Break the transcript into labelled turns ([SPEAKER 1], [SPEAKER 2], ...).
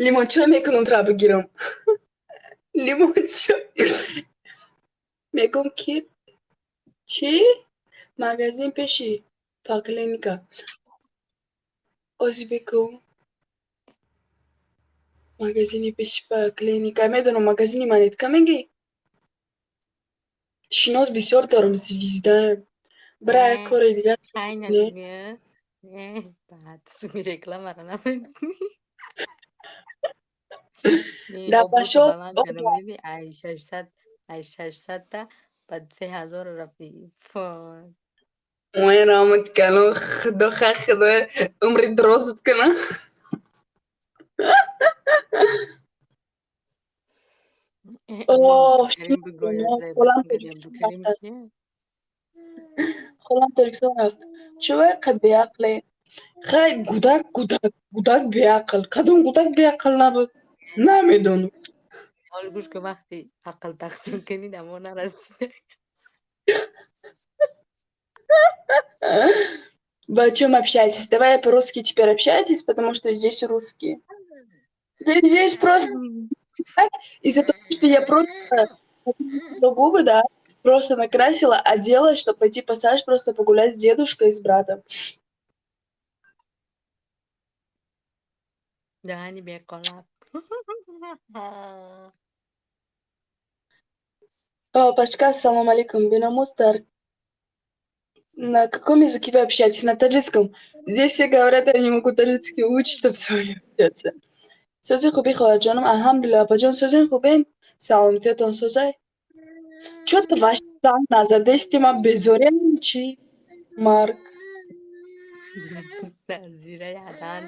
[SPEAKER 1] Limoncello میکنم ترا بگیرم. لیمونچو میگم کی؟ چی؟ مغازین پیشی پا کلینیکا اوزی بگو مغازینی پیشی پا کلینیکا میدونم مغازینی منیت که میگی؟ شناس بسیار دارم زیویزدم برای کاری دیگه
[SPEAKER 2] Aynen
[SPEAKER 1] نه
[SPEAKER 2] ya. Bahtsın reklam arana ben. Ne
[SPEAKER 1] در
[SPEAKER 2] o butu
[SPEAKER 1] پشت
[SPEAKER 2] falan kadar dedi ay 600 تا بعد 3000 رفتی فای
[SPEAKER 1] وين رامت كانوا خدوا خدوا عمري دراسة كنا
[SPEAKER 2] ama
[SPEAKER 1] اوه
[SPEAKER 2] Abdülkerim bir
[SPEAKER 1] شنو
[SPEAKER 2] goya
[SPEAKER 1] خلام
[SPEAKER 2] zeybekli gari
[SPEAKER 1] تلفزيون
[SPEAKER 2] Abdülkerim
[SPEAKER 1] رفت
[SPEAKER 2] ki
[SPEAKER 1] خلام تلفزيون رفت شو قد بيعقلي خاي قداك بيعقل كدون قداك بيعقل نابد نامدون
[SPEAKER 2] olguş ki vakti akıl taksim keni de ona arası.
[SPEAKER 1] Вы о чем общаетесь? Давай по-русски теперь общайтесь, потому что здесь русские. Здесь просто так, из-за того, что я просто накрасила губы, да, просто накрасила, оделась, чтобы пойти пассаж, просто погулять с дедушкой и с братом.
[SPEAKER 2] Yani bir kolap.
[SPEAKER 1] О, Пашка, салам алейкум, бинамустар. На каком языке вы общаетесь? На таджикском. Здесь все говорят, я не могу таджикский учить, чтобы с вами общаться. سوزی خوبی خواهد جانم الحمدلله بجان سوزی خوبیم سلامتیتون سوزی چو تو واشتن نزده استیما بزریم چی مارک
[SPEAKER 2] Zira yadan